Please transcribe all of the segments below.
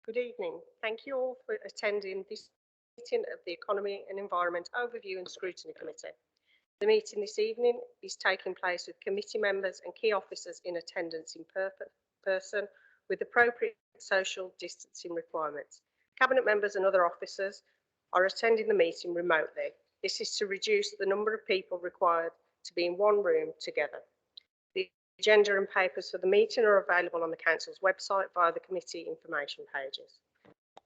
Good evening. Thank you all for attending this meeting of the Economy and Environment Overview and Scrutiny Committee. The meeting this evening is taking place with committee members and key officers in attendance in person with appropriate social distancing requirements. Cabinet members and other officers are attending the meeting remotely. This is to reduce the number of people required to be in one room together. The agenda and papers for the meeting are available on the Council's website via the committee information pages.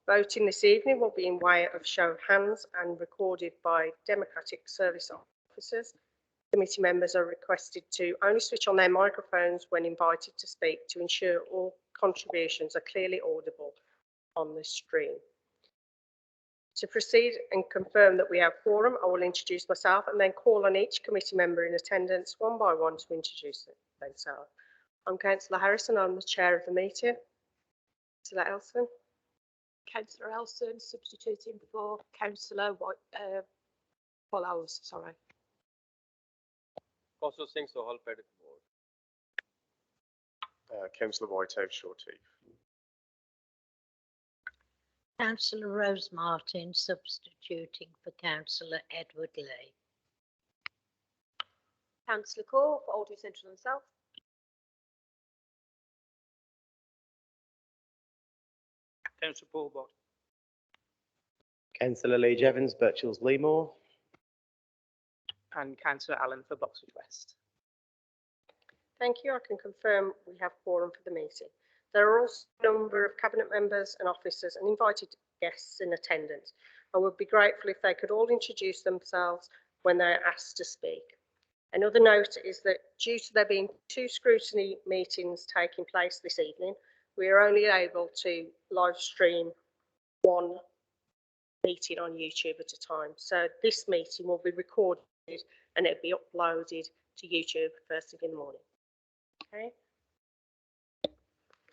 Voting this evening will be in way of show of hands and recorded by Democratic Service officers. Committee members are requested to only switch on their microphones when invited to speak to ensure all contributions are clearly audible on the stream. To proceed and confirm that we have quorum, I will introduce myself and then call on each committee member in attendance one by one to introduce themselves. I'm Councillor Harrison, I'm the chair of the meeting. Councillor Elson. Councillor Elson, substituting for Councillor Follows, sorry. Councillor Singh Sohal, Pedic Board. Councillor Whitehouse, Shorty. Councillor Rose Martin, substituting for Councillor Edward Lee. Councillor Core for Oldham Central and South. Councillor Paul Bott. Councillor Lee Jevons, Birchall's Leamore. And Councillor Allen for Boxwood West. Thank you. I can confirm we have quorum for the meeting. There are also a number of cabinet members and officers and invited guests in attendance. I would be grateful if they could all introduce themselves when they're asked to speak. Another note is that due to there being 2 scrutiny meetings taking place this evening, we are only able to live stream one meeting on YouTube at a time. So this meeting will be recorded and it'll be uploaded to YouTube first thing in the morning. Okay.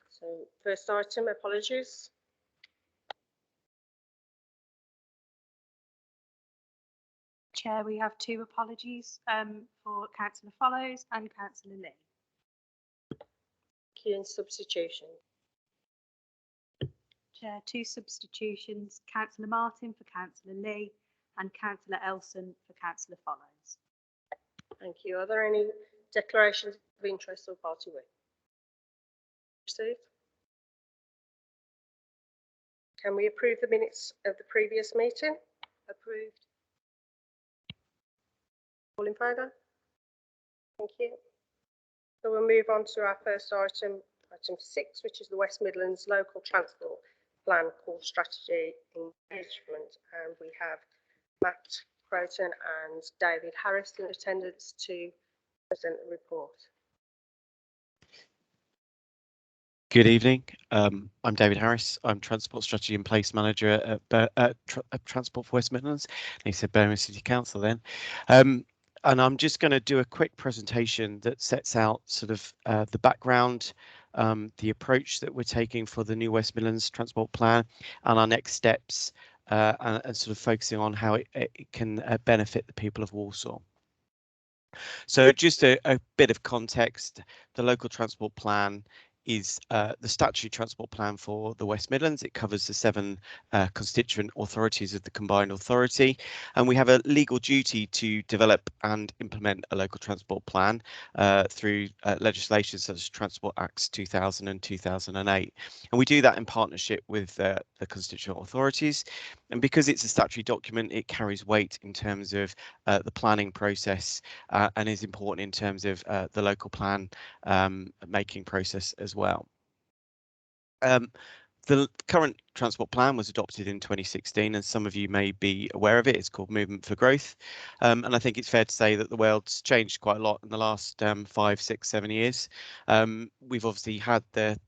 So first item, apologies. Chair, we have 2 apologies for Councillor Follows and Councillor Lee. Queue and substitution. Chair, 2 substitutions, Councillor Martin for Councillor Lee and Councillor Elson for Councillor Follows. Thank you. Are there any declarations of interest or party wish? Received. Can we approve the minutes of the previous meeting? Approved. All in favour? Thank you. So we'll move on to our first item, item 6, which is the West Midlands Local Transport Plan Core Strategy Engagement. And we have Matt Croton and David Harris in attendance to present the report. Good evening. I'm David Harris. I'm Transport Strategy and Place Manager at Transport for West Midlands. And he said Birmingham City Council then. And I'm just going to do a quick presentation that sets out sort of the background, the approach that we're taking for the new West Midlands Transport Plan and our next steps and sort of focusing on how it can benefit the people of Walsall. So just a bit of context, the local transport plan is the statutory transport plan for the West Midlands. It covers the 7 constituent authorities of the combined authority, and we have a legal duty to develop and implement a local transport plan through legislation such as Transport Acts 2000 and 2008. And we do that in partnership with the constituent authorities. And because it's a statutory document, it carries weight in terms of the planning process and is important in terms of the local plan making process as well. The current transport plan was adopted in 2016, and some of you may be aware of it. It's called Movement for Growth. And I think it's fair to say that the world's changed quite a lot in the last 5, 6, 7 years. We've obviously had the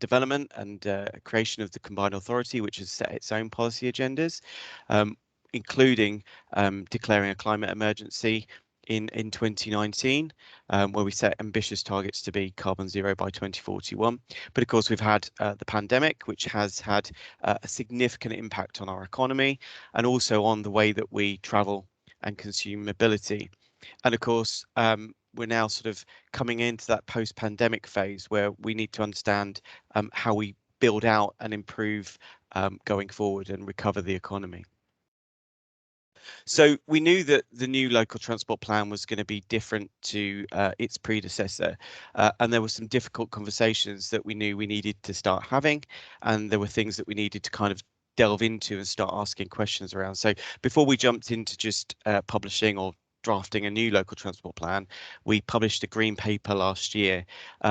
development and creation of the combined authority, which has set its own policy agendas, including declaring a climate emergency in 2019, where we set ambitious targets to be carbon zero by 2041. But of course, we've had the pandemic, which has had a significant impact on our economy and also on the way that we travel and consume mobility. And of course, we're now sort of coming into that post-pandemic phase where we need to understand how we build out and improve going forward and recover the economy. So we knew that the new local transport plan was going to be different to its predecessor, and there were some difficult conversations that we knew we needed to start having, and there were things that we needed to kind of delve into and start asking questions around. So before we jumped into just publishing or drafting a new local transport plan, we published a green paper last year,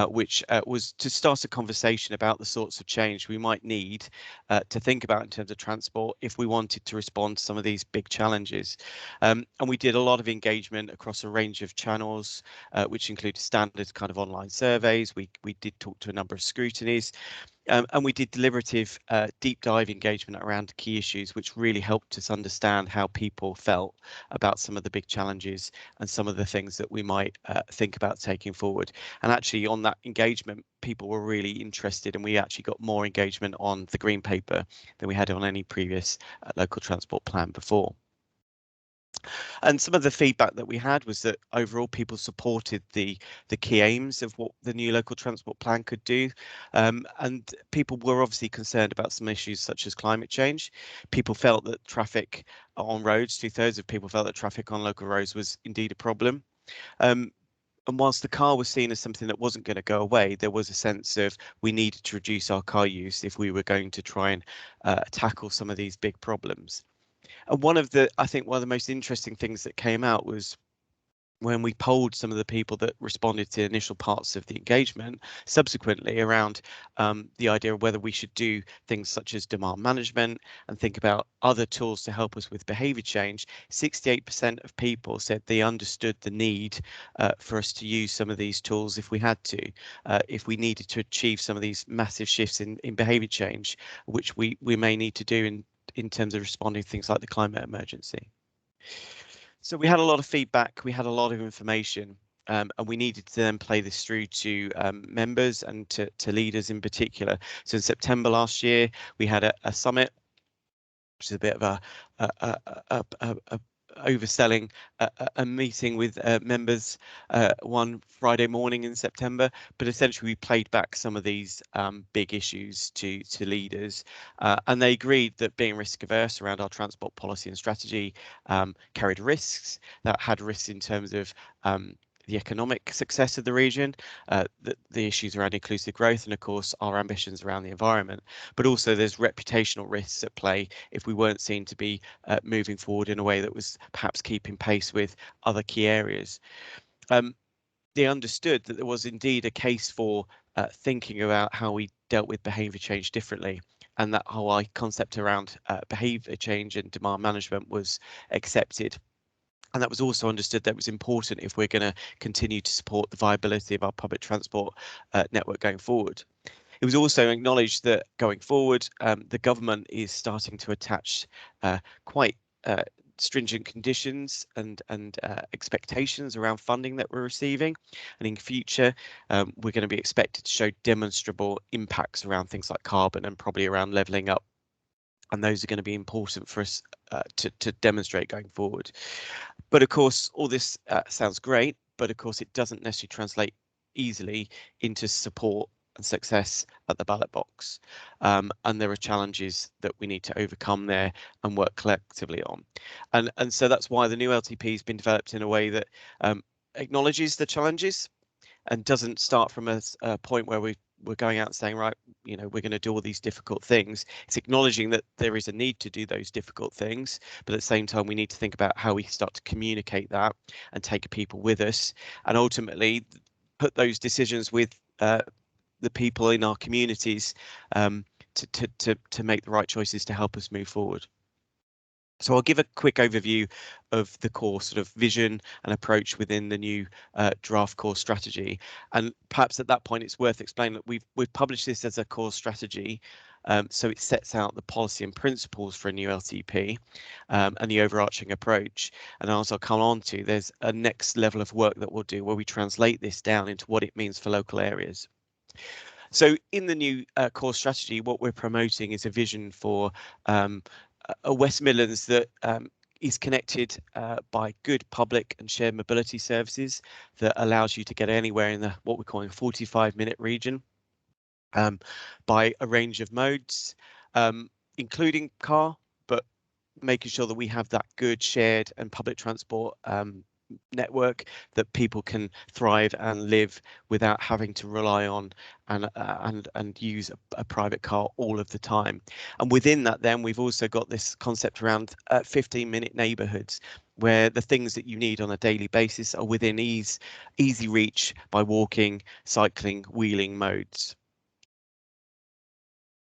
which was to start a conversation about the sorts of change we might need to think about in terms of transport if we wanted to respond to some of these big challenges. And we did a lot of engagement across a range of channels, which included standard kind of online surveys. We did talk to a number of scrutinies. And we did deliberative deep dive engagement around key issues, which really helped us understand how people felt about some of the big challenges and some of the things that we might think about taking forward. And actually on that engagement, people were really interested, and we actually got more engagement on the green paper than we had on any previous local transport plan before. And some of the feedback that we had was that overall people supported the key aims of what the new local transport plan could do. And people were obviously concerned about some issues such as climate change. People felt that traffic on roads, 2/3 of people felt that traffic on local roads was indeed a problem. And whilst the car was seen as something that wasn't going to go away, there was a sense of we needed to reduce our car use if we were going to try and tackle some of these big problems. And I think one of the most interesting things that came out was when we polled some of the people that responded to initial parts of the engagement subsequently around the idea of whether we should do things such as demand management and think about other tools to help us with behaviour change. 68% of people said they understood the need for us to use some of these tools if we had to, if we needed to achieve some of these massive shifts in behaviour change, which we may need to do in terms of responding to things like the climate emergency. So we had a lot of feedback, we had a lot of information, and we needed to then play this through to members and to leaders in particular. So in September last year, we had a summit, which is a bit of a overselling a meeting with members one Friday morning in September, but essentially we played back some of these big issues to leaders, and they agreed that being risk averse around our transport policy and strategy carried risks, that had risks in terms of the economic success of the region, the issues around inclusive growth, and of course our ambitions around the environment. But also there's reputational risks at play if we weren't seen to be moving forward in a way that was perhaps keeping pace with other key areas. They understood that there was indeed a case for thinking about how we dealt with behaviour change differently, and that whole concept around behaviour change and demand management was accepted. And that was also understood that it was important if we're going to continue to support the viability of our public transport network going forward. It was also acknowledged that going forward, the government is starting to attach quite stringent conditions and expectations around funding that we're receiving. And in future, we're going to be expected to show demonstrable impacts around things like carbon and probably around levelling up. And those are going to be important for us to demonstrate going forward. But of course, all this sounds great, but of course it doesn't necessarily translate easily into support and success at the ballot box. And there are challenges that we need to overcome there and work collectively on. And so that's why the new LTP has been developed in a way that acknowledges the challenges and doesn't start from a point where we're going out and saying, right, you know, we're going to do all these difficult things. It's acknowledging that there is a need to do those difficult things, but at the same time, we need to think about how we start to communicate that and take people with us, and ultimately put those decisions with the people in our communities to make the right choices to help us move forward. So I'll give a quick overview of the core sort of vision and approach within the new draft core strategy. And perhaps at that point, it's worth explaining that we've published this as a core strategy. So it sets out the policy and principles for a new LTP and the overarching approach. And as I'll come on to, there's a next level of work that we'll do where we translate this down into what it means for local areas. So in the new core strategy, what we're promoting is a vision for a West Midlands that is connected by good public and shared mobility services that allows you to get anywhere in what we're calling a 45-minute region. by a range of modes, including car, but making sure that we have that good shared and public transport network that people can thrive and live without having to rely on and use a private car all of the time. And within that, then we've also got this concept around 15-minute neighborhoods, where the things that you need on a daily basis are within easy reach by walking, cycling, wheeling modes.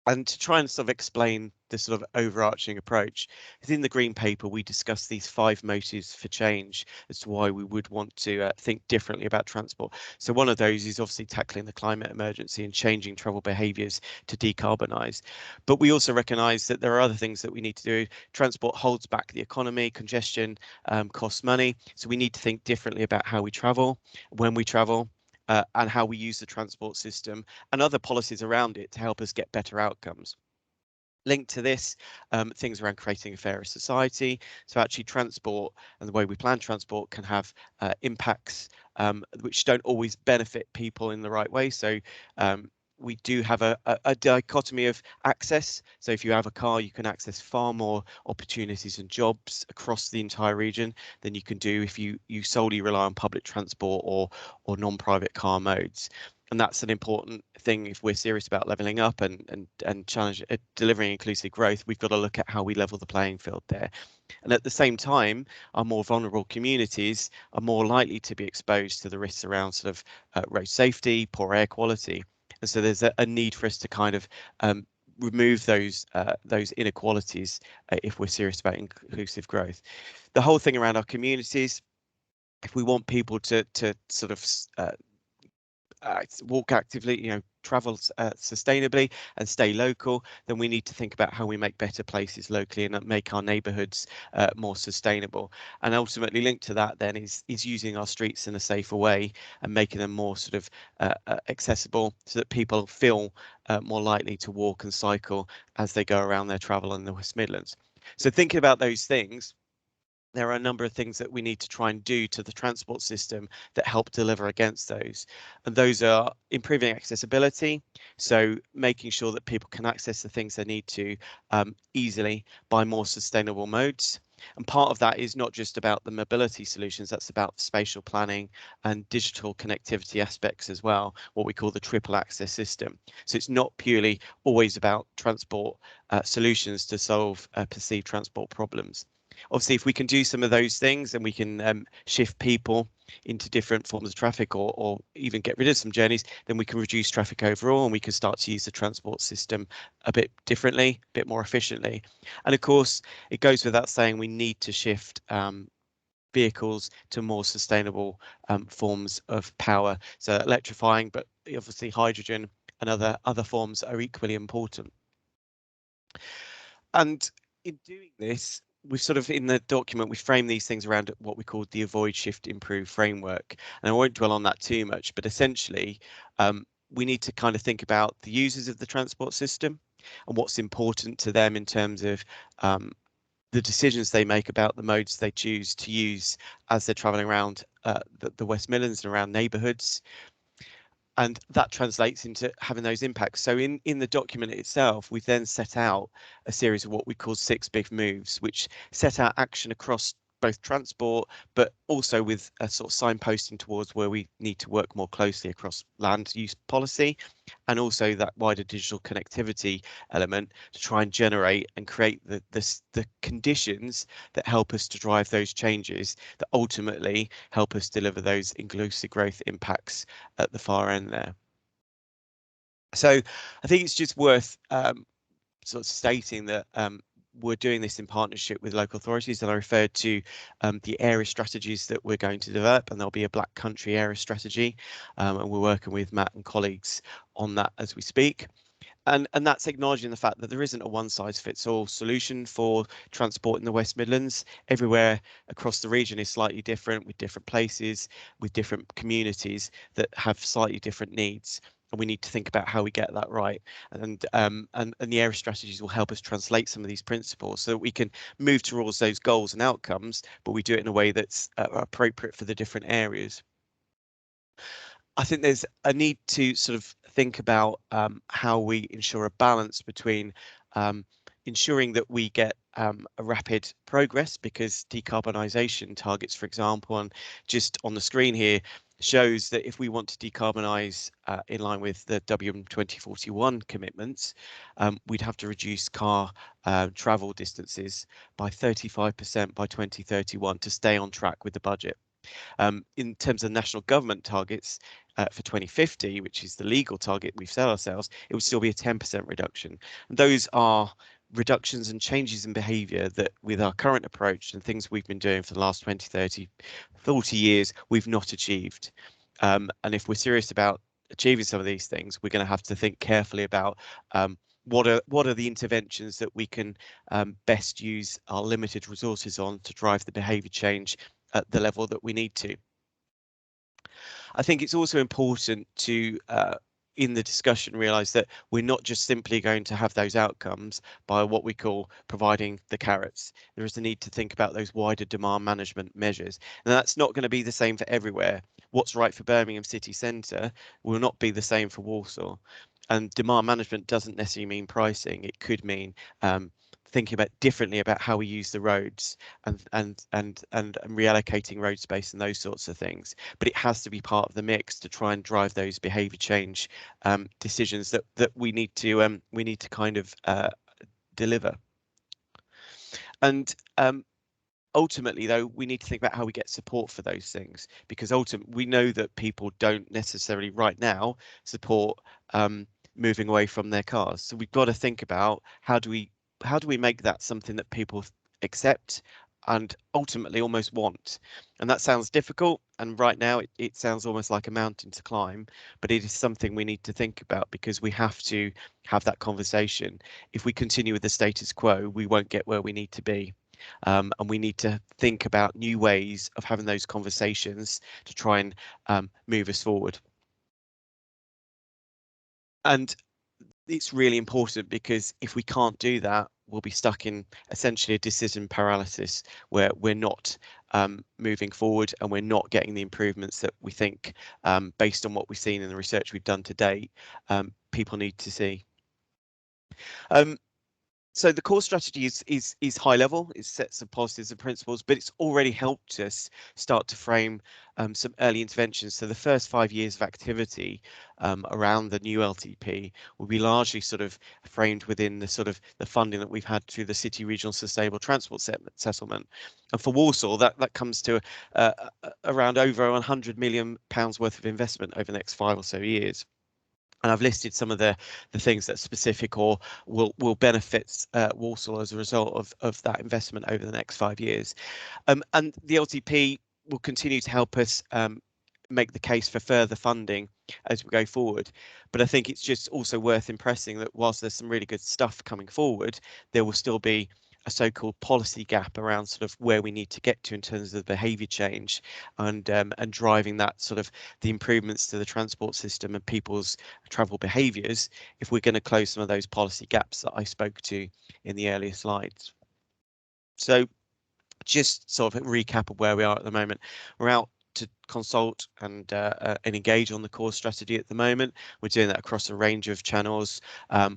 And to try and sort of explain the sort of overarching approach, in the green paper we discuss these 5 motives for change as to why we would want to think differently about transport. So one of those is obviously tackling the climate emergency and changing travel behaviours to decarbonise. But we also recognise that there are other things that we need to do. Transport holds back the economy, congestion costs money, so we need to think differently about how we travel, when we travel, and how we use the transport system and other policies around it to help us get better outcomes. Linked to this, things around creating a fairer society. So actually transport and the way we plan transport can have impacts which don't always benefit people in the right way. So we do have a dichotomy of access. So if you have a car, you can access far more opportunities and jobs across the entire region than you can do if you solely rely on public transport or non-private car modes. And that's an important thing if we're serious about levelling up and challenge delivering inclusive growth. We've got to look at how we level the playing field there. And at the same time, our more vulnerable communities are more likely to be exposed to the risks around sort of road safety, poor air quality. And so there's a need for us to kind of remove those inequalities if we're serious about inclusive growth. The whole thing around our communities, if we want people to sort of walk actively, travel sustainably and stay local, then we need to think about how we make better places locally and make our neighbourhoods more sustainable. And ultimately linked to that then is using our streets in a safer way and making them more sort of accessible so that people feel more likely to walk and cycle as they go around their travel in the West Midlands. So thinking about those things, there are a number of things that we need to try and do to the transport system that help deliver against those. And those are improving accessibility, so making sure that people can access the things they need to easily by more sustainable modes. And part of that is not just about the mobility solutions, that's about spatial planning and digital connectivity aspects as well, what we call the triple access system. So it's not purely always about transport solutions to solve perceived transport problems. Obviously, if we can do some of those things and we can shift people into different forms of traffic or even get rid of some journeys, then we can reduce traffic overall and we can start to use the transport system a bit differently, a bit more efficiently. And of course, it goes without saying we need to shift vehicles to more sustainable forms of power. So electrifying, but obviously hydrogen and other forms are equally important. And in doing this, we've sort of in the document, we frame these things around what we call the avoid, shift, improve framework. And I won't dwell on that too much, but essentially we need to kind of think about the users of the transport system and what's important to them in terms of the decisions they make about the modes they choose to use as they're travelling around the West Midlands and around neighbourhoods. And that translates into having those impacts. So in the document itself, we then set out a series of what we call 6 big moves, which set out action across both transport, but also with a sort of signposting towards where we need to work more closely across land use policy, and also that wider digital connectivity element to try and generate and create the conditions that help us to drive those changes that ultimately help us deliver those inclusive growth impacts at the far end there. So I think it's just worth sort of stating that we're doing this in partnership with local authorities, and I referred to the area strategies that we're going to develop, and there'll be a Black Country area strategy, and we're working with Matt and colleagues on that as we speak. And that's acknowledging the fact that there isn't a one-size-fits-all solution for transport in the West Midlands. Everywhere across the region is slightly different, with different places, with different communities that have slightly different needs. And we need to think about how we get that right. And the area strategies will help us translate some of these principles so that we can move towards those goals and outcomes, but we do it in a way that's appropriate for the different areas. I think there's a need to sort of think about how we ensure a balance between ensuring that we get a rapid progress, because decarbonisation targets, for example, and just on the screen here shows that if we want to decarbonise in line with the WM 2041 commitments, we'd have to reduce car travel distances by 35% by 2031 to stay on track with the budget. In terms of national government targets for 2050, which is the legal target we've set ourselves, it would still be a 10% reduction. And those are reductions and changes in behaviour that, with our current approach and things we've been doing for the last 20, 30, 40 years, we've not achieved. And if we're serious about achieving some of these things, we're going to have to think carefully about what are the interventions that we can best use our limited resources on to drive the behaviour change at the level that we need to. I think it's also important to in the discussion realise that we're not just simply going to have those outcomes by what we call providing the carrots. There is the need to think about those wider demand management measures, and that's not going to be the same for everywhere. What's right for Birmingham city centre will not be the same for Walsall, and demand management doesn't necessarily mean pricing. It could mean thinking about differently about how we use the roads and reallocating road space and those sorts of things. But it has to be part of the mix to try and drive those behaviour change decisions that we need to kind of deliver. And ultimately, though, we need to think about how we get support for those things, because ultimately we know that people don't necessarily right now support moving away from their cars. So we've got to think about how do we make that something that people accept and ultimately almost want. And that sounds difficult, and right now it sounds almost like a mountain to climb, but it is something we need to think about, because we have to have that conversation. If we continue with the status quo, we won't get where we need to be. And we need to think about new ways of having those conversations to try and move us forward. And it's really important, because if we can't do that, we'll be stuck in essentially a decision paralysis where we're not moving forward and we're not getting the improvements that we think, based on what we've seen in the research we've done to date, people need to see. So the core strategy is high level. It sets some positives and principles, but it's already helped us start to frame some early interventions. So the first 5 years of activity around the new LTP will be largely sort of framed within the sort of the funding that we've had through the City Regional Sustainable Transport Settlement. And for Walsall, that comes to around over £100 million worth of investment over the next 5 or so years. And I've listed some of the things that are specific or will benefit Walsall as a result of that investment over the next 5 years. And the LTP will continue to help us make the case for further funding as we go forward. But I think it's just also worth impressing that whilst there's some really good stuff coming forward, there will still be a so-called policy gap around sort of where we need to get to in terms of the behaviour change and driving that sort of the improvements to the transport system and people's travel behaviours, if we're going to close some of those policy gaps that I spoke to in the earlier slides. So just sort of a recap of where we are at the moment. We're out to consult and engage on the core strategy at the moment. We're doing that across a range of channels.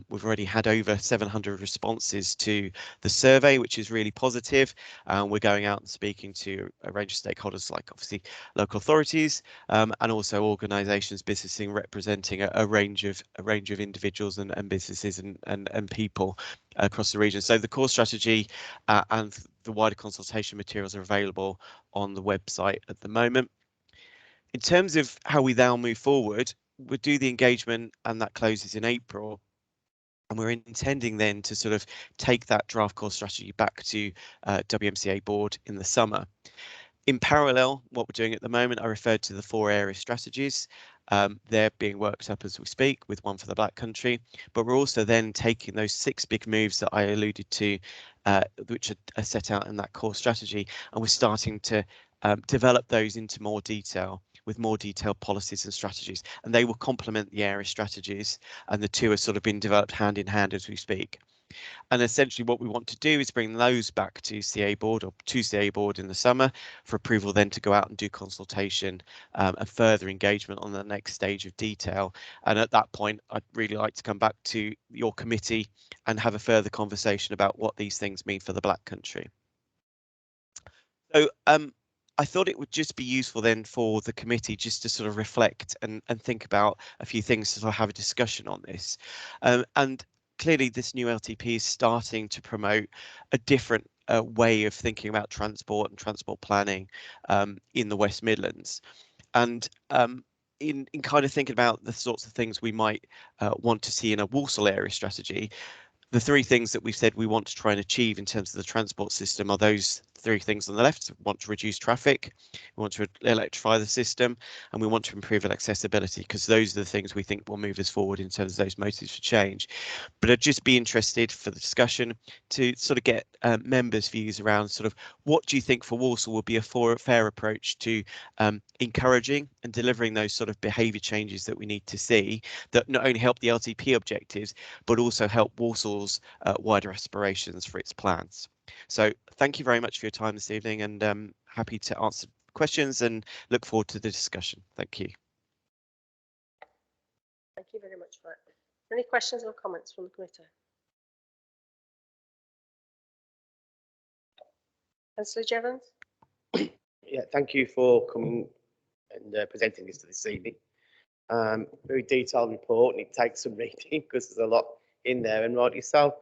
We've already had over 700 responses to the survey, which is really positive. We're going out and speaking to a range of stakeholders, like obviously local authorities, and also organisations, businesses representing a range of individuals and businesses and people across the region. So the core strategy and the wider consultation materials are available on the website at the moment. In terms of how we now move forward, we'll do the engagement and that closes in April. And we're intending then to sort of take that draft core strategy back to WMCA board in the summer. In parallel, what we're doing at the moment, I referred to the 4 area strategies. They're being worked up as we speak, with one for the Black Country, but we're also then taking those 6 big moves that I alluded to, which are set out in that core strategy, and we're starting to develop those into more detail, with more detailed policies and strategies, and they will complement the area strategies, and the 2 are sort of being developed hand in hand as we speak. And essentially what we want to do is bring those back to CA board or to CA board in the summer for approval, then to go out and do consultation and further engagement on the next stage of detail. And at that point, I'd really like to come back to your committee and have a further conversation about what these things mean for the Black Country. So I thought it would just be useful then for the committee just to sort of reflect and think about a few things to sort of have a discussion on this. And clearly this new LTP is starting to promote a different way of thinking about transport and transport planning in the West Midlands. And in kind of thinking about the sorts of things we might want to see in a Walsall area strategy, the three things that we've said we want to try and achieve in terms of the transport system are those three things on the left. We want to reduce traffic, we want to electrify the system, and we want to improve accessibility, because those are the things we think will move us forward in terms of those motives for change. But I'd just be interested for the discussion to sort of get members' views around sort of what do you think for Walsall would be a fair approach to encouraging and delivering those sort of behaviour changes that we need to see that not only help the LTP objectives, but also help Walsall's wider aspirations for its plans. So thank you very much for your time this evening, and happy to answer questions and look forward to the discussion. Thank you. Thank you very much for that. Any questions or comments from the committee? Councillor Jevons? Yeah, thank you for coming and presenting this to this evening. Very detailed report, and it takes some reading because there's a lot in there, and rightly so.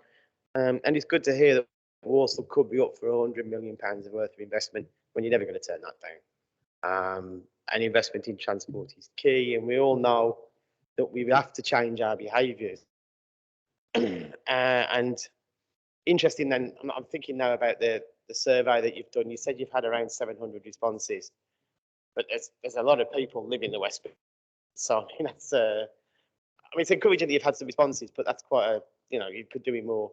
And it's good to hear that Walsall could be up for £100 million worth of investment when you're never going to turn that down. And investment in transport is key, and we all know that we have to change our behaviours. And interesting then, I'm thinking now about the survey that you've done. You said you've had around 700 responses, but there's a lot of people living in the West Midlands. So I mean, that's I mean, it's encouraging that you've had some responses, but that's quite a, you know, you could do more.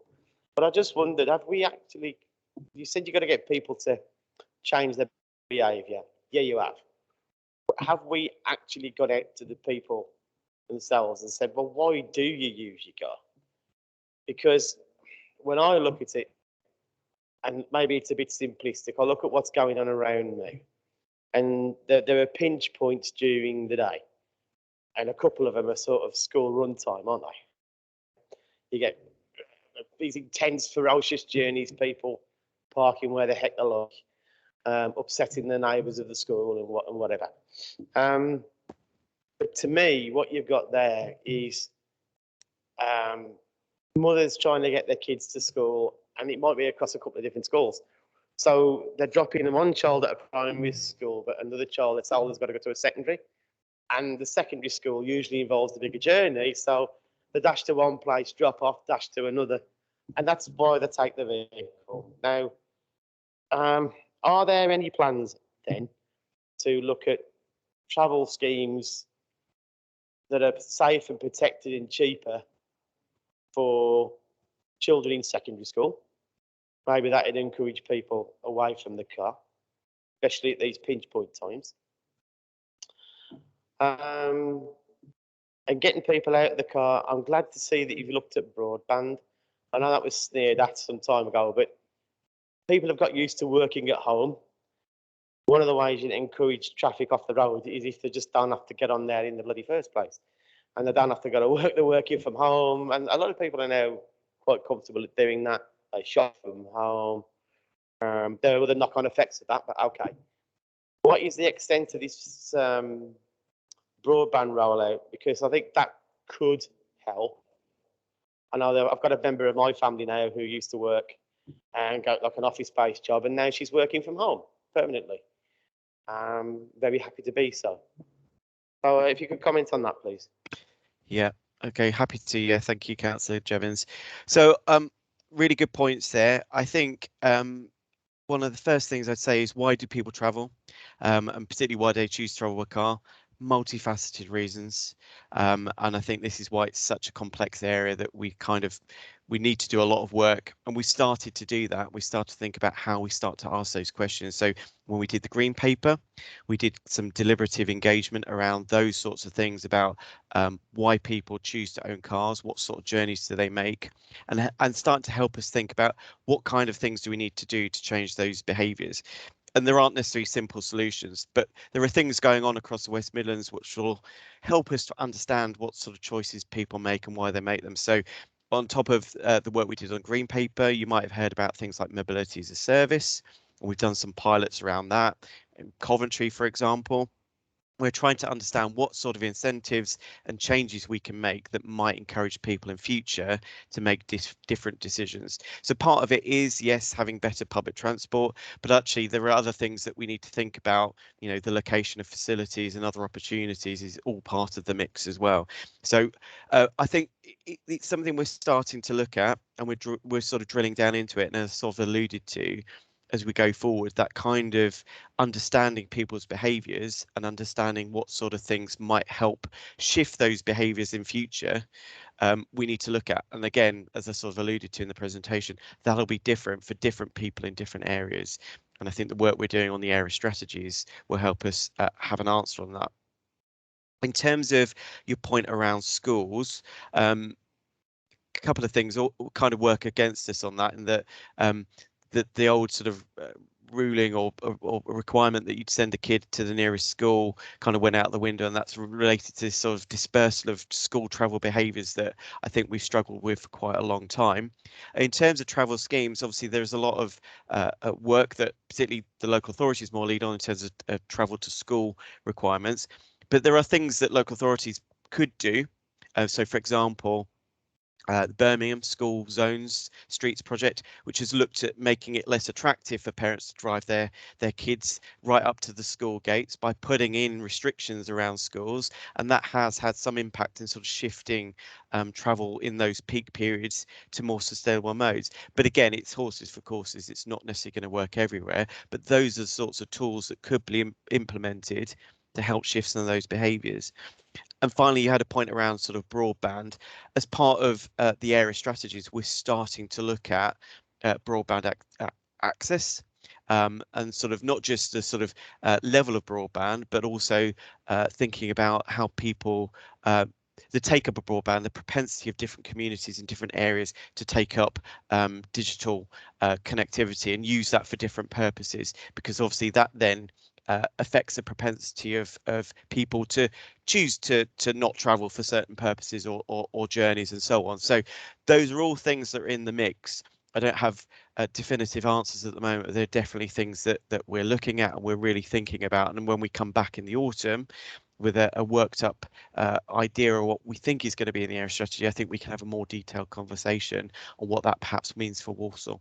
But I just wondered, have we actually, you said you've got to get people to change their behaviour. Yeah, you have. But have we actually got out to the people themselves and said, well, why do you use your car? Because when I look at it, and maybe it's a bit simplistic, I look at what's going on around me, and there are pinch points during the day, and a couple of them are sort of school run time, aren't they? You get these intense, ferocious journeys, people parking where the heck they like, upsetting the neighbours of the school and whatever. But to me, what you've got there is mothers trying to get their kids to school, and it might be across a couple of different schools. So they're dropping one child at a primary school, but another child that's older has got to go to a secondary. And the secondary school usually involves the bigger journey. So they dash to one place, drop off, dash to another. And that's why they take the vehicle. Now, are there any plans then to look at travel schemes that are safe and protected and cheaper for children in secondary school? Maybe that would encourage people away from the car, especially at these pinch point times. And getting people out of the car, I'm glad to see that you've looked at broadband. I know that was sneered at some time ago, but people have got used to working at home. One of the ways you encourage traffic off the road is if they just don't have to get on there in the bloody first place. And they don't have to go to work, they're working from home. And a lot of people are now quite comfortable at doing that. They shop from home. There are other knock-on effects of that, but okay. What is the extent of this broadband rollout? Because I think that could help. I know that I've got a member of my family now who used to work and got like an office-based job, and now she's working from home permanently. Very happy to be so. So if you could comment on that, please. Yeah, okay, happy to. Yeah, thank you, Councillor Jevons. So really good points there. I think one of the first things I'd say is, why do people travel? And particularly why they choose to travel with a car? Multifaceted reasons. And I think this is why it's such a complex area that we we need to do a lot of work, and we started to do that. We started to think about how we start to ask those questions. So when we did the green paper, we did some deliberative engagement around those sorts of things about why people choose to own cars, what sort of journeys do they make, and start to help us think about what kind of things do we need to do to change those behaviours. And there aren't necessarily simple solutions, but there are things going on across the West Midlands which will help us to understand what sort of choices people make and why they make them. So on top of the work we did on green paper, you might have heard about things like mobility as a service. We've done some pilots around that. In Coventry, for example, we're trying to understand what sort of incentives and changes we can make that might encourage people in future to make different decisions. So part of it is, yes, having better public transport, but actually there are other things that we need to think about. You know, the location of facilities and other opportunities is all part of the mix as well. So I think it's something we're starting to look at, and we're sort of drilling down into it, and as sort of alluded to, as we go forward, that kind of understanding people's behaviours and understanding what sort of things might help shift those behaviours in future, we need to look at. And again, as I sort of alluded to in the presentation, that'll be different for different people in different areas. And I think the work we're doing on the area strategies will help us have an answer on that. In terms of your point around schools, a couple of things all kind of work against us on that, in that the old sort of ruling or requirement that you'd send a kid to the nearest school kind of went out the window, and that's related to this sort of dispersal of school travel behaviours that I think we've struggled with for quite a long time. In terms of travel schemes, obviously there's a lot of work that particularly the local authorities more lead on in terms of travel to school requirements, but there are things that local authorities could do. So for example, the Birmingham School Zones Streets project, which has looked at making it less attractive for parents to drive their kids right up to the school gates by putting in restrictions around schools, and that has had some impact in sort of shifting travel in those peak periods to more sustainable modes. But again, it's horses for courses. It's not necessarily going to work everywhere, but those are the sorts of tools that could be implemented to help shift some of those behaviours. And finally, you had a point around sort of broadband. As part of the area strategies, we're starting to look at broadband access, and sort of not just the sort of level of broadband, but also thinking about how people, the take up of broadband, the propensity of different communities in different areas to take up digital connectivity and use that for different purposes, because obviously that then affects the propensity of people to choose to not travel for certain purposes or journeys and so on. So those are all things that are in the mix. I don't have definitive answers at the moment, but they're definitely things that we're looking at and we're really thinking about. And when we come back in the autumn with a worked up idea of what we think is going to be in the area strategy, I think we can have a more detailed conversation on what that perhaps means for Walsall.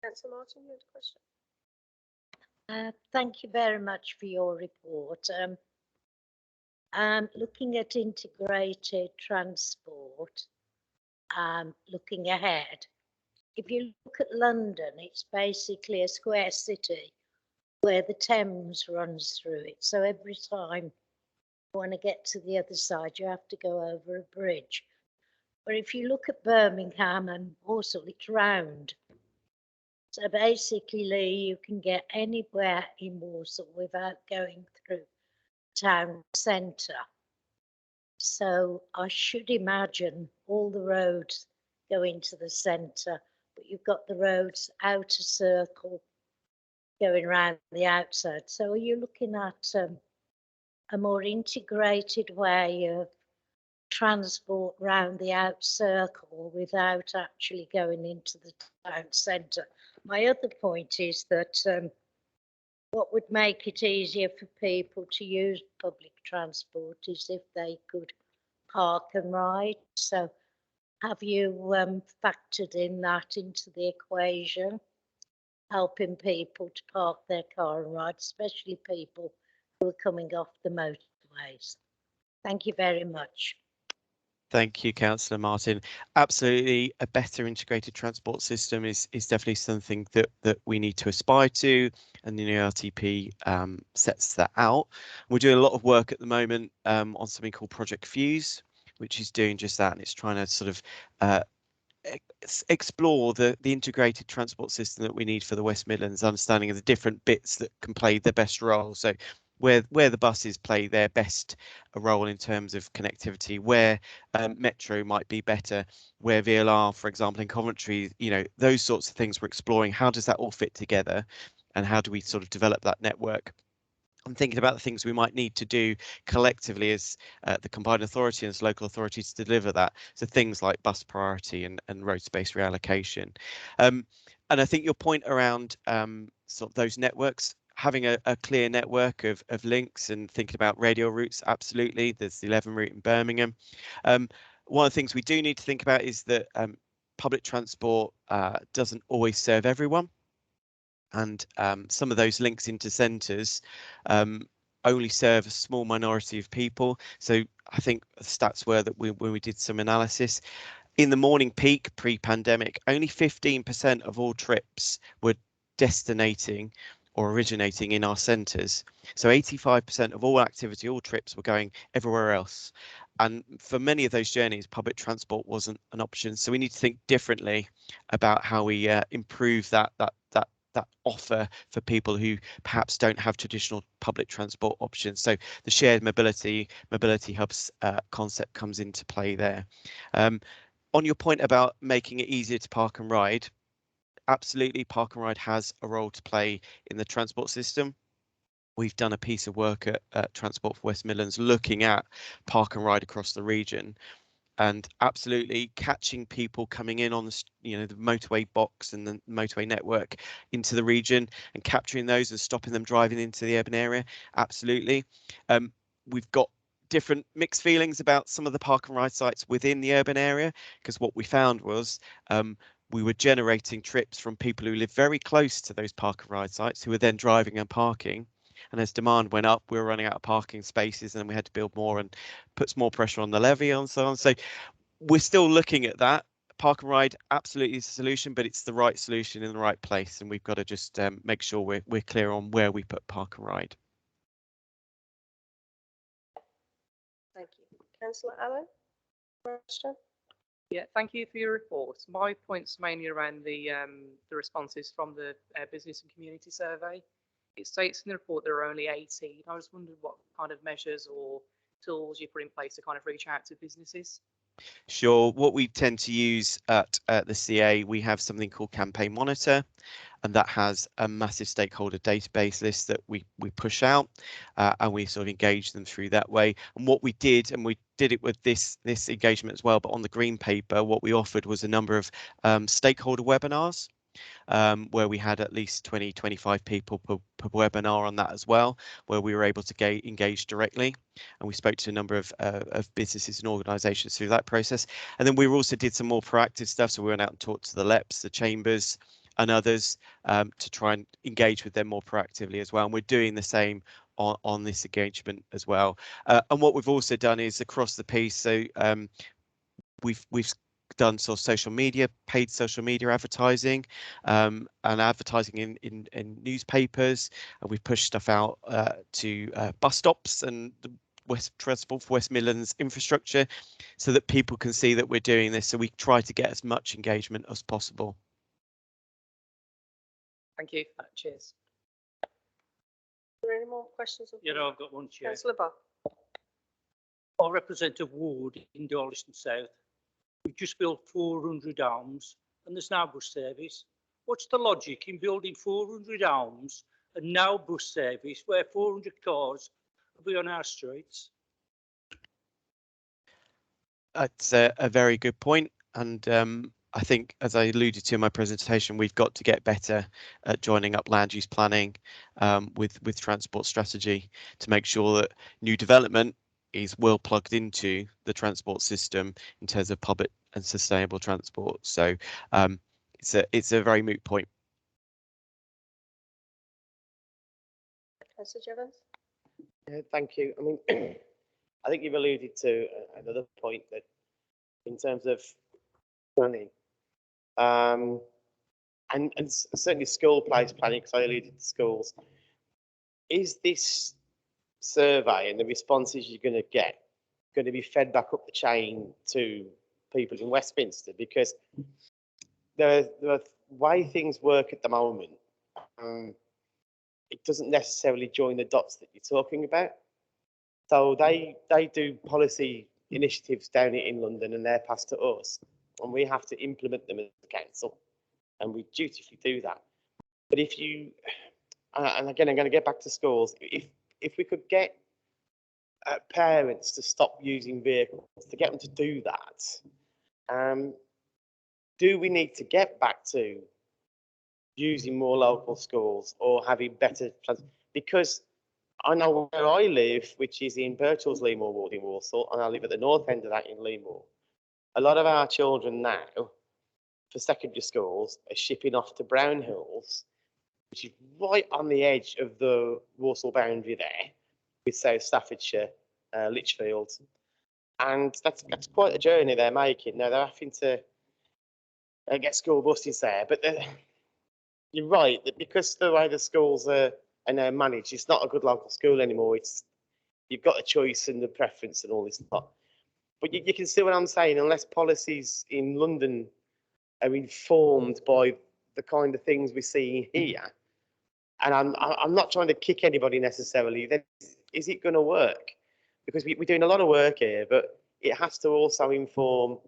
Councillor Martin, you had a question? Thank you very much for your report. Looking at integrated transport, looking ahead, if you look at London, it's basically a square city where the Thames runs through it. So every time you want to get to the other side, you have to go over a bridge. But if you look at Birmingham and Walsall, it's round. So basically, you can get anywhere in Walsall without going through town centre. So I should imagine all the roads go into the centre, but you've got the roads outer circle going around the outside. So are you looking at a more integrated way of transport round the out circle without actually going into the town centre? My other point is that what would make it easier for people to use public transport is if they could park and ride. So have you factored in that into the equation, helping people to park their car and ride, especially people who are coming off the motorways? Thank you very much. Thank you, Councillor Martin. Absolutely, a better integrated transport system is definitely something that we need to aspire to, and the new RTP sets that out. We're doing a lot of work at the moment on something called Project Fuse, which is doing just that, and it's trying to sort of explore the integrated transport system that we need for the West Midlands, understanding of the different bits that can play the best role. So where the buses play their best role in terms of connectivity, where metro might be better, where VLR, for example, in Coventry, you know, those sorts of things we're exploring. How does that all fit together, and how do we sort of develop that network? I'm thinking about the things we might need to do collectively as the combined authority and as local authorities to deliver that. So things like bus priority and road space reallocation. And I think your point around sort of those networks, having a clear network of links and thinking about radial routes, absolutely. There's the 11 route in Birmingham. One of the things we do need to think about is that public transport doesn't always serve everyone. And some of those links into centres only serve a small minority of people. So I think the stats were that when we did some analysis, in the morning peak pre-pandemic, only 15% of all trips were destinating or originating in our centres. So 85% of all activity, all trips were going everywhere else. And for many of those journeys, public transport wasn't an option. So we need to think differently about how we improve that offer for people who perhaps don't have traditional public transport options. So the shared mobility hubs concept comes into play there. On your point about making it easier to park and ride, absolutely, park and ride has a role to play in the transport system. We've done a piece of work at Transport for West Midlands looking at park and ride across the region, and absolutely catching people coming in on the, you know, the motorway box and the motorway network into the region and capturing those and stopping them driving into the urban area. Absolutely. We've got different mixed feelings about some of the park and ride sites within the urban area, because what we found was we were generating trips from people who live very close to those park and ride sites who were then driving and parking. And as demand went up, we were running out of parking spaces, and we had to build more, and puts more pressure on the levy and so on. So we're still looking at that. Park and ride absolutely is a solution, but it's the right solution in the right place, and we've got to just make sure we're clear on where we put park and ride. Thank you. Councillor Allen, question? Yeah, thank you for your report. My point's mainly around the responses from the business and community survey. It states in the report there are only 18. I just wondered what kind of measures or tools you put in place to kind of reach out to businesses. Sure. What we tend to use at the CA, we have something called Campaign Monitor, and that has a massive stakeholder database list that we push out, and we sort of engage them through that way. And what we did, and we did it with this engagement as well, but on the green paper, what we offered was a number of stakeholder webinars. Where we had at least 20-25 people per webinar on that as well, where we were able to engage directly, and we spoke to a number of businesses and organisations through that process. And then we also did some more proactive stuff, so we went out and talked to the LEPs, the chambers and others to try and engage with them more proactively as well, and we're doing the same on this engagement as well. And what we've also done is across the piece, so we've done sort of social media, paid social media advertising, and advertising in newspapers, and we've pushed stuff out to bus stops and the Transport for West Midlands infrastructure, so that people can see that we're doing this. So we try to get as much engagement as possible. Thank you. Cheers. Are there any more questions? Yeah, no, I've got one, Chair. Councillor Bob. I represent a ward in Darlaston South. We've just built 400 homes and there's no bus service. What's the logic in building 400 homes and no bus service where 400 cars will be on our streets? That's a very good point, and I think, as I alluded to in my presentation, we've got to get better at joining up land use planning with transport strategy to make sure that new development is well plugged into the transport system in terms of public and sustainable transport. So it's a very moot point. Councillor Jevons. Yeah, thank you. I mean, I think you've alluded to another point, that in terms of planning, and certainly school-based planning, because I alluded to schools, is this survey and the responses you're going to get going to be fed back up the chain to people in Westminster, because the way things work at the moment, it doesn't necessarily join the dots that you're talking about. So they do policy initiatives down in London and they're passed to us, and we have to implement them as a council, and we dutifully do that. But if you, and again, I'm going to get back to schools, if we could get parents to stop using vehicles, to get them to do that, do we need to get back to using more local schools or having better because I know where I live, which is in Birchall's Leamore ward in Walsall, and I live at the north end of that in Leamore. A lot of our children now, for secondary schools, are shipping off to Brownhills, which is right on the edge of the Walsall boundary there, with South Staffordshire, Lichfield, and that's quite a journey they're making. Now they're having to get school buses there, but you're right that because the way the schools are now managed, it's not a good local school anymore. It's you've got a choice and the preference and all this stuff. But you can see what I'm saying. Unless policies in London are informed by the kind of things we see here, and I'm not trying to kick anybody necessarily, then is it going to work? Because we're doing a lot of work here, but it has to also inform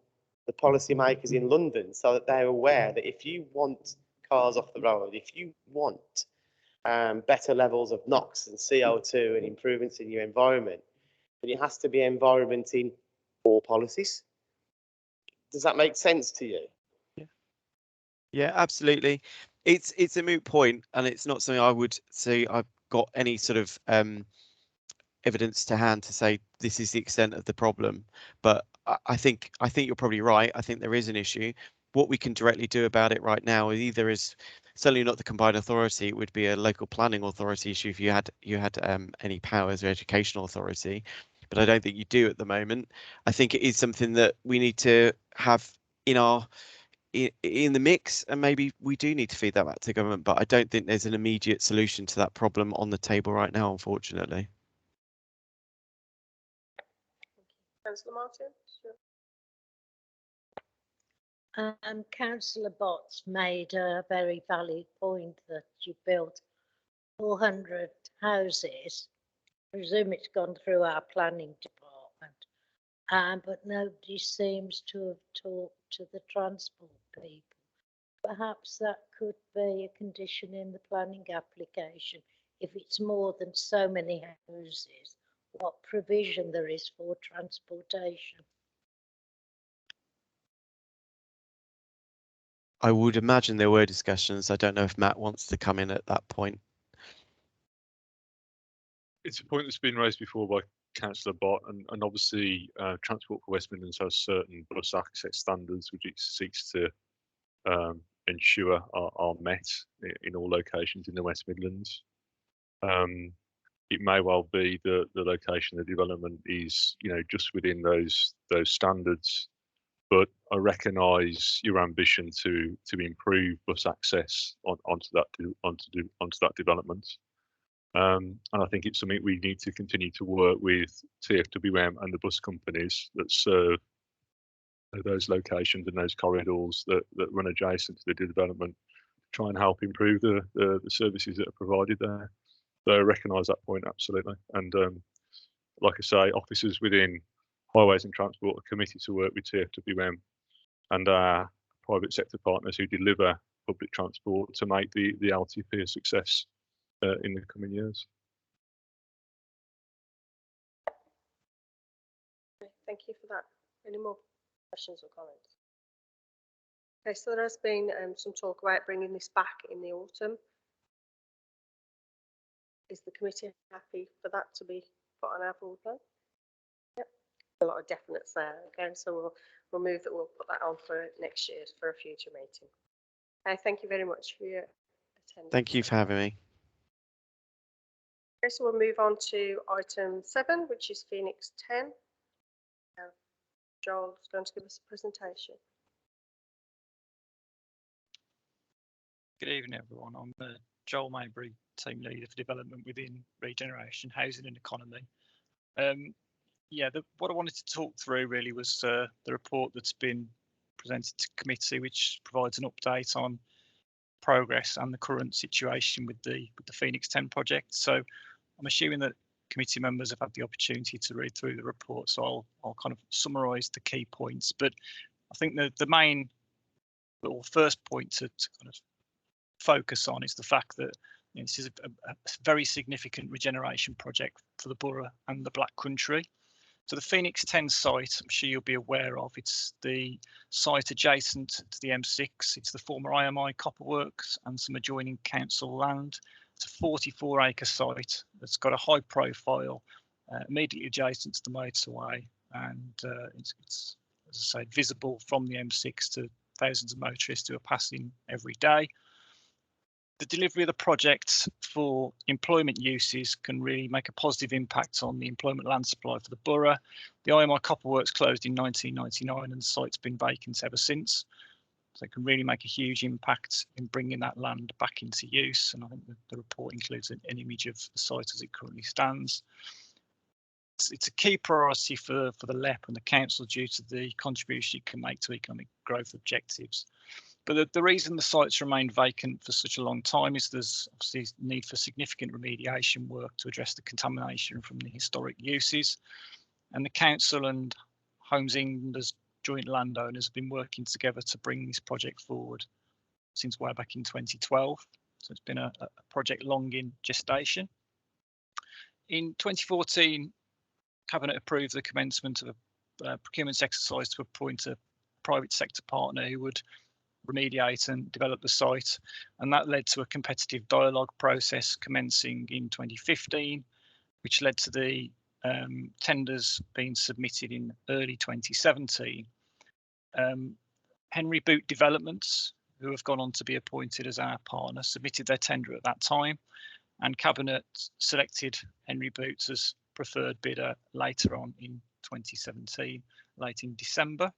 the policymakers in London so that they're aware that if you want cars off the road, if you want better levels of NOx and CO2 and improvements in your environment, then it has to be environment in all policies. Does that make sense to you? Yeah, absolutely. It's a moot point, and it's not something I would say I've got any sort of evidence to hand to say this is the extent of the problem. But I think you're probably right. I think there is an issue. What we can directly do about it right now either is certainly not the combined authority. It would be a local planning authority issue if you had any powers or educational authority, but I don't think you do at the moment. I think it is something that we need to have in the mix, and maybe we do need to feed that back to government, but I don't think there's an immediate solution to that problem on the table right now, unfortunately. Councillor Martin? Sure. Councillor Botts made a very valid point that you built 400 houses. I presume it's gone through our planning department, but nobody seems to have talked to the transport people. Perhaps that could be a condition in the planning application. If it's more than so many houses, what provision there is for transportation. I would imagine there were discussions. I don't know if Matt wants to come in at that point. It's a point that's been raised before by Councillor Bott, and obviously Transport for West Midlands has certain bus access standards which it seeks to ensure are met in all locations in the West Midlands. It may well be that the location of the development is, just within those standards, but I recognise your ambition to improve bus access onto that development. And I think it's something we need to continue to work with TfWM and the bus companies that serve those locations and those corridors that run adjacent to the development, try and help improve the services that are provided there. So I recognise that point absolutely. And like I say, officers within Highways and Transport are committed to work with TfWM and our private sector partners who deliver public transport to make the LTP a success in the coming years. Thank you for that. Any more questions or comments? Okay, so there has been some talk about bringing this back in the autumn. Is the committee happy for that to be put on our board plan? Yep, a lot of definites there. Okay, so we'll move that. We'll put that on for next year for a future meeting. Okay, thank you very much for your attendance. Thank you for having me. Okay, so we'll move on to item 7, which is Phoenix 10. Joel's going to give us a presentation. Good evening, everyone. I'm Joel Maybury, Team Leader for Development within Regeneration, Housing and Economy. Yeah, what I wanted to talk through really was the report that's been presented to committee, which provides an update on progress and the current situation with the Phoenix 10 project. So I'm assuming that committee members have had the opportunity to read through the report, so I'll kind of summarise the key points. But I think the main or first point to kind of focus on is the fact that this is a very significant regeneration project for the borough and the Black Country. So the Phoenix 10 site, I'm sure you'll be aware of, it's the site adjacent to the M6. It's the former IMI Copperworks and some adjoining council land. It's a 44-acre site that's got a high profile, immediately adjacent to the motorway, and it's, as I say, visible from the M6 to thousands of motorists who are passing every day. The delivery of the project for employment uses can really make a positive impact on the employment land supply for the borough. The IMI Copperworks closed in 1999 and the site's been vacant ever since. So it can really make a huge impact in bringing that land back into use. And I think the report includes an image of the site as it currently stands. It's a key priority for the LEP and the council due to the contribution it can make to economic growth objectives. But the reason the site's remained vacant for such a long time is there's obviously need for significant remediation work to address the contamination from the historic uses. And the council and Homes England as joint landowners have been working together to bring this project forward since way back in 2012. So it's been a project long in gestation. In 2014, Cabinet approved the commencement of a procurement exercise to appoint a private sector partner who would remediate and develop the site, and that led to a competitive dialogue process commencing in 2015, which led to the tenders being submitted in early 2017. Henry Boot Developments, who have gone on to be appointed as our partner, submitted their tender at that time, and Cabinet selected Henry Boot as preferred bidder later on in 2017, late in December.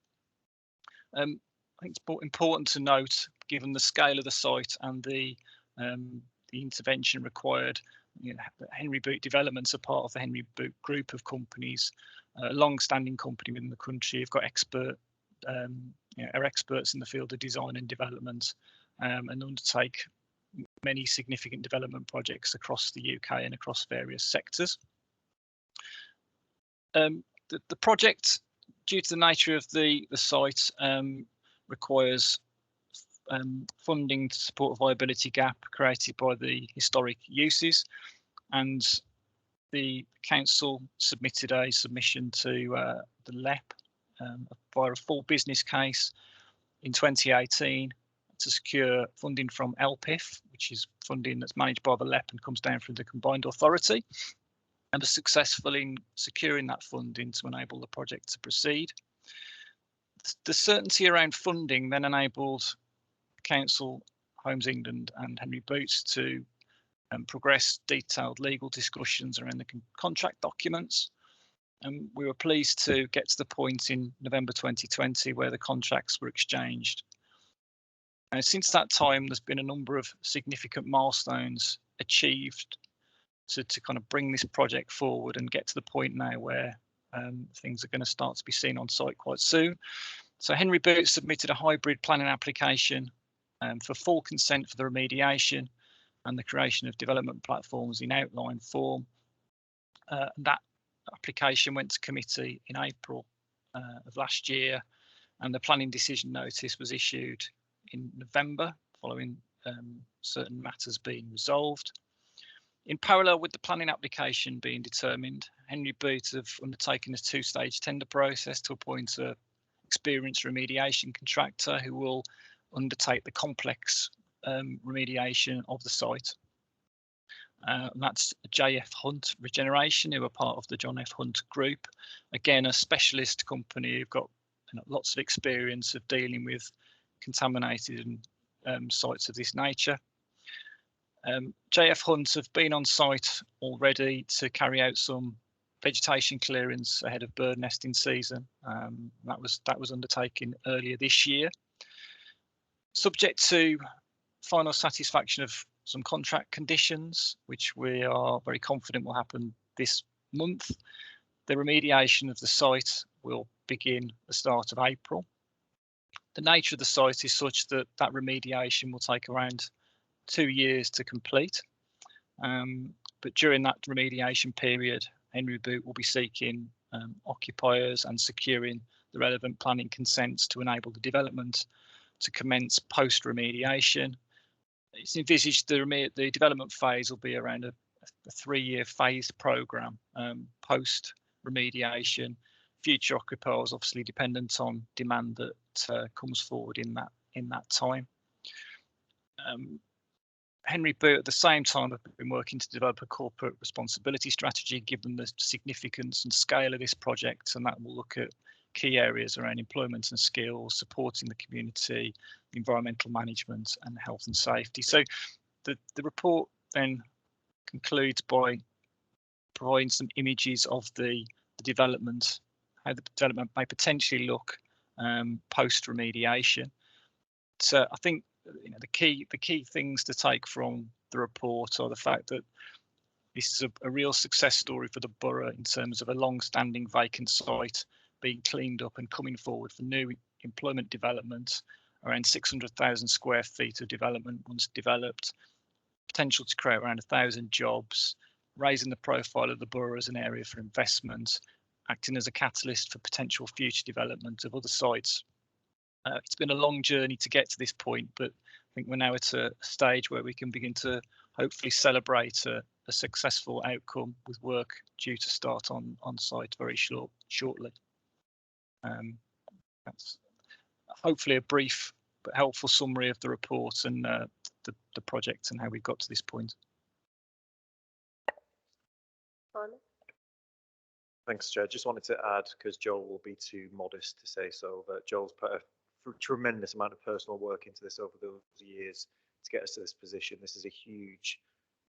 I think it's important to note, given the scale of the site and the intervention required, Henry Boot Developments are part of the Henry Boot group of companies, a long-standing company within the country. Have got are experts in the field of design and development, and undertake many significant development projects across the UK and across various sectors. The project, due to the nature of the site, requires funding to support a viability gap created by the historic uses, and the council submitted a submission to the LEP via a full business case in 2018 to secure funding from LPIF, which is funding that's managed by the LEP and comes down from the combined authority, and was successful in securing that funding to enable the project to proceed. The certainty around funding then enabled Council, Homes England and Henry Boots to progress detailed legal discussions around the contract documents. And we were pleased to get to the point in November 2020 where the contracts were exchanged. And since that time, there's been a number of significant milestones achieved to kind of bring this project forward and get to the point now where things are going to start to be seen on site quite soon. So Henry Boots submitted a hybrid planning application for full consent for the remediation and the creation of development platforms in outline form. That application went to committee in April of last year, and the planning decision notice was issued in November following certain matters being resolved. In parallel with the planning application being determined, Henry Boot have undertaken a two-stage tender process to appoint a experienced remediation contractor who will undertake the complex remediation of the site. And that's JF Hunt Regeneration, who are part of the John F. Hunt Group. Again, a specialist company who've got lots of experience of dealing with contaminated sites of this nature. JF Hunt have been on site already to carry out some vegetation clearance ahead of bird nesting season. That was undertaken earlier this year. Subject to final satisfaction of some contract conditions, which we are very confident will happen this month, The remediation of the site will begin the start of April. The nature of the site is such that that remediation will take around 2 years to complete. But during that remediation period, Henry Boot will be seeking occupiers and securing the relevant planning consents to enable the development to commence post-remediation. It's envisaged the development phase will be around a 3-year phased programme post-remediation. Future occupiers obviously dependent on demand that comes forward in that time. Henry Boot at the same time have been working to develop a corporate responsibility strategy given the significance and scale of this project, and that will look at key areas around employment and skills, supporting the community, environmental management and health and safety. So the report then concludes by providing some images of the development, how the development may potentially look post remediation. So I think the key things to take from the report are the fact that this is a real success story for the borough in terms of a long-standing vacant site being cleaned up and coming forward for new employment development, around 600,000 square feet of development once developed, potential to create around 1,000 jobs, raising the profile of the borough as an area for investment, acting as a catalyst for potential future development of other sites. It's been a long journey to get to this point, but I think we're now at a stage where we can begin to hopefully celebrate a successful outcome with work due to start on site very shortly. That's hopefully a brief but helpful summary of the report and the project and how we got to this point. Thanks, Chair. Just wanted to add, because Joel will be too modest to say so, that Joel's put a tremendous amount of personal work into this over those years to get us to this position. This is a huge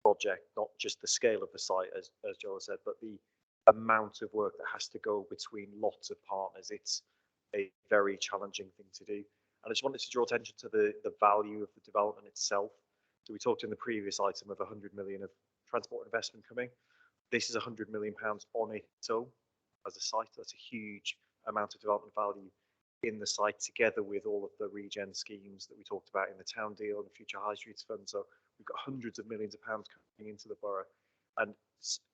project, not just the scale of the site, as Joel said, but the amount of work that has to go between lots of partners. It's a very challenging thing to do. And I just wanted to draw attention to the value of the development itself. So we talked in the previous item of 100 million of transport investment coming. This is 100 million pounds on its own as a site. That's a huge amount of development value in the site, together with all of the regen schemes that we talked about in the town deal and the future high streets fund. So we've got hundreds of millions of pounds coming into the borough. And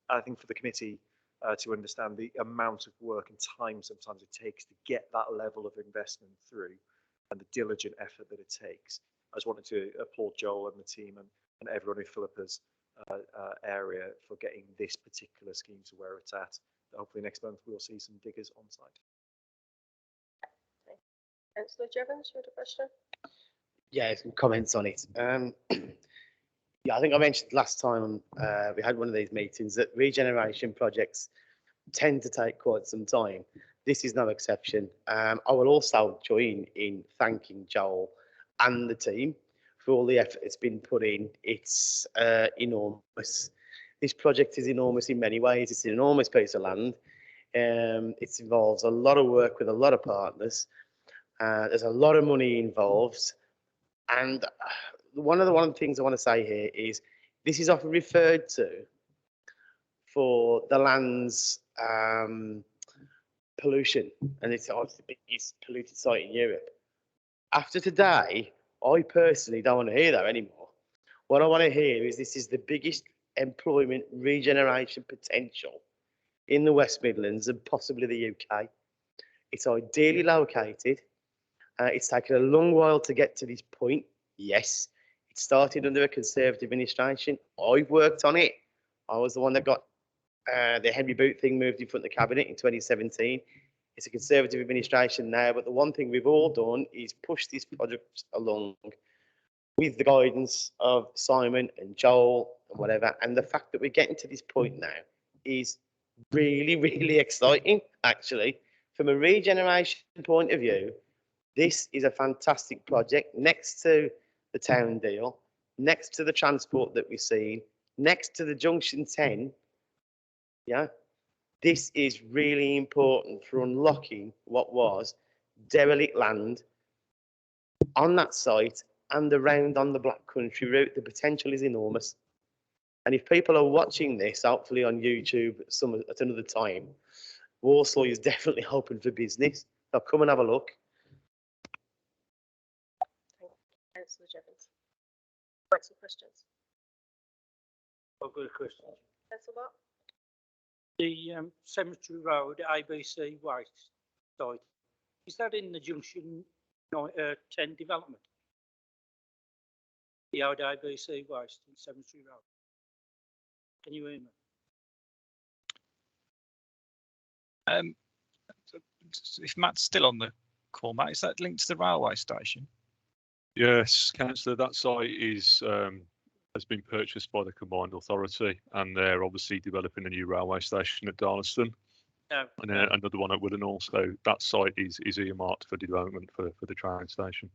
I think for the committee to understand the amount of work and time sometimes it takes to get that level of investment through and the diligent effort that it takes. I just wanted to applaud Joel and the team and everyone in Philippa's area for getting this particular scheme to where it's at. Hopefully next month we'll see some diggers on site. Councillor Jevons, you had a question? Yeah, some comments on it. Yeah, I think I mentioned last time we had one of these meetings that regeneration projects tend to take quite some time. This is no exception. I will also join in thanking Joel and the team for all the effort that's been put in. It's enormous. This project is enormous in many ways. It's an enormous piece of land. It involves a lot of work with a lot of partners. There's a lot of money involved. And one of the things I want to say here is this is often referred to for the land's pollution, and it's the biggest polluted site in Europe. After today, I personally don't want to hear that anymore. What I want to hear is this is the biggest employment regeneration potential in the West Midlands and possibly the UK. It's ideally located. It's taken a long while to get to this point. Yes, it started under a Conservative administration. I've worked on it. I was the one that got the Henry Boot thing moved in front of the Cabinet in 2017. It's a Conservative administration now, but the one thing we've all done is push this project along with the guidance of Simon and Joel and whatever. And the fact that we're getting to this point now is really, really exciting, actually. From a regeneration point of view, this is a fantastic project next to the town deal, next to the transport that we've seen, next to the Junction 10. Yeah, this is really important for unlocking what was derelict land on that site and around on the Black Country route. The potential is enormous. And if people are watching this, hopefully on YouTube at another time, Walsall is definitely open for business. So come and have a look. Councillor Jevons. Some questions. I've got a question. Councillor Bott? The Cemetery Road ABC waste site, is that in the Junction 10 development? The old ABC waste in Cemetery Road. Can you hear me? If Matt's still on the call, Matt, is that linked to the railway station? Yes, Councillor, that site has been purchased by the Combined Authority, and they're obviously developing a new railway station at Darlaston. No. And another one at Woodenhall. So that site is earmarked for development for the train station.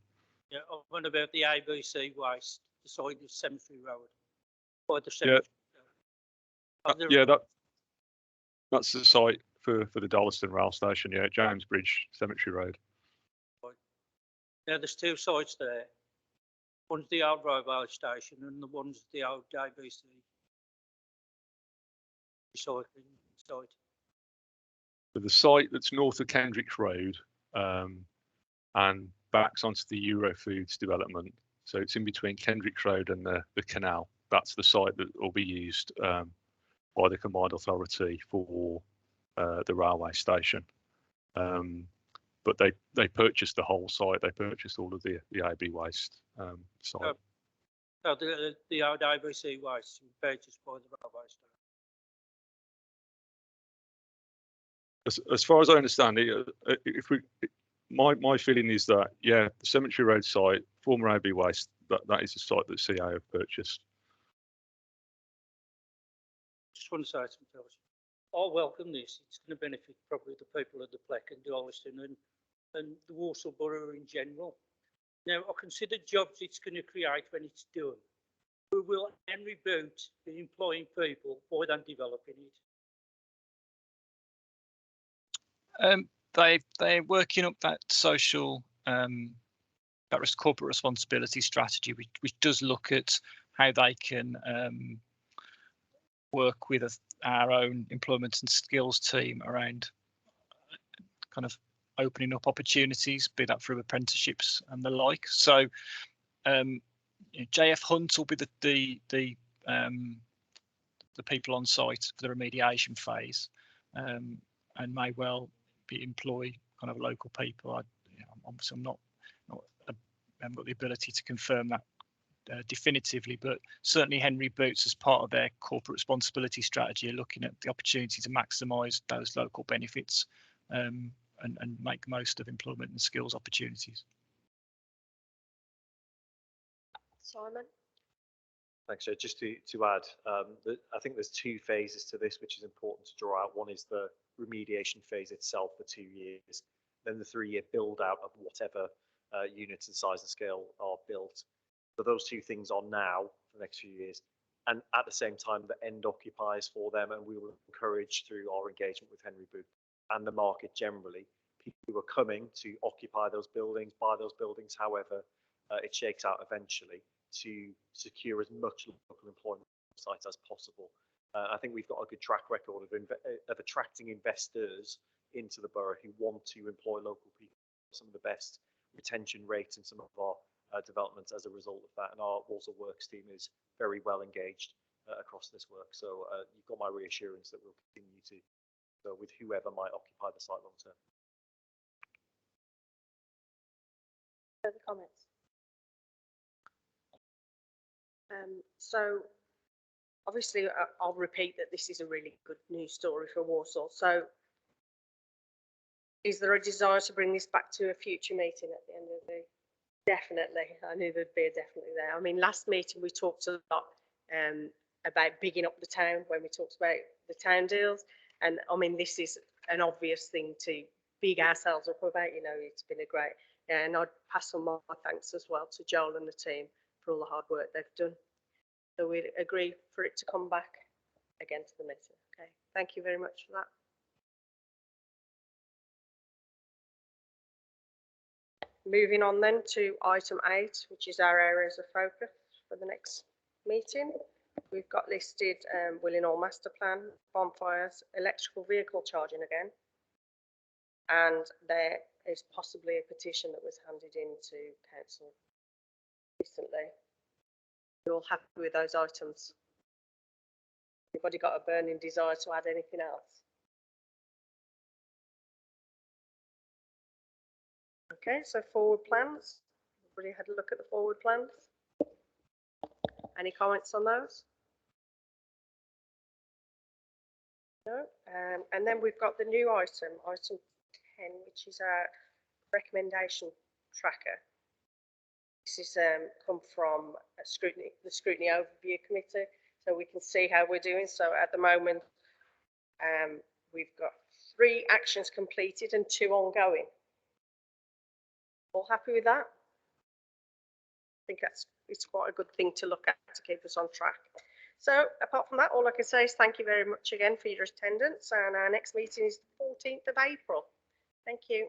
Yeah, I wonder about the ABC waste, the side of Cemetery Road. By the cemetery. Yeah, that's the site for the Darlaston rail station. Yeah, James Bridge Cemetery Road. Now there's two sites there. One's the old railway station, and the one's the old ABC recycling site. So the site that's north of Kendricks Road and backs onto the Eurofoods development. So it's in between Kendricks Road and the canal. That's the site that will be used by the Combined Authority for the railway station. But they purchased the whole site. They purchased all of the AB waste site. So the old ABC waste purchased by the railway station. As far as I understand it, my feeling is that the Cemetery Road site, former AB waste, that is the site that CA have purchased. Just want to say something else. I welcome this. It's going to benefit probably the people of the Pleck and Darlaston and the Walsall Borough in general. Now, I consider jobs it's going to create when it's done. We will Henry Boot be employing people by then developing it. They're working up that social, that corporate responsibility strategy, which does look at how they can work with our own employment and skills team around kind of opening up opportunities, be that through apprenticeships and the like. So JF Hunt will be the people on site for the remediation phase, and may well employ kind of local people. Obviously, I haven't got the ability to confirm that definitively, but certainly Henry Boots, as part of their corporate responsibility strategy, are looking at the opportunity to maximise those local benefits and make most of employment and skills opportunities. Simon? Thanks, Joe. Just to add, I think there's two phases to this, which is important to draw out. One is the remediation phase itself for 2 years, then the 3-year build out of whatever units and size and scale are built. So those two things are now for the next few years. And at the same time, the end occupiers for them, and we will encourage through our engagement with Henry Boot and the market generally, people who are coming to occupy those buildings, buy those buildings, however it shakes out eventually, to secure as much local employment sites as possible. I think we've got a good track record of attracting investors into the borough who want to employ local people. Some of the best retention rates in some of our developments as a result of that, and our Walsall Works team is very well engaged across this work. So you've got my reassurance that we'll continue to go with whoever might occupy the site long term. Further comments? So obviously I'll repeat that this is a really good news story for Walsall. So is there a desire to bring this back to a future meeting at the end of the? Definitely. I knew there'd be a definitely there. I mean, last meeting we talked a lot about bigging up the town when we talked about the town deals. And I mean, this is an obvious thing to big ourselves up about. You know, it's been a great, and I'd pass on my thanks as well to Joel and the team for all the hard work they've done. So we'd agree for it to come back again to the meeting. Okay, thank you very much for that. Moving on then to item 8, which is our areas of focus for the next meeting. We've got listed Willenhall Master Plan, bonfires, electrical vehicle charging again. And there is possibly a petition that was handed in to council recently. You're all happy with those items? Anybody got a burning desire to add anything else? Okay, so forward plans. Everybody had a look at the forward plans? Any comments on those? No. And then we've got the new item, item 10, which is our recommendation tracker. This is come from Scrutiny, the Scrutiny Overview Committee, so we can see how we're doing. So at the moment, we've got 3 actions completed and 2 ongoing. All happy with that? I think it's quite a good thing to look at to keep us on track. So apart from that, all I can say is thank you very much again for your attendance, and our next meeting is the 14th of April. Thank you.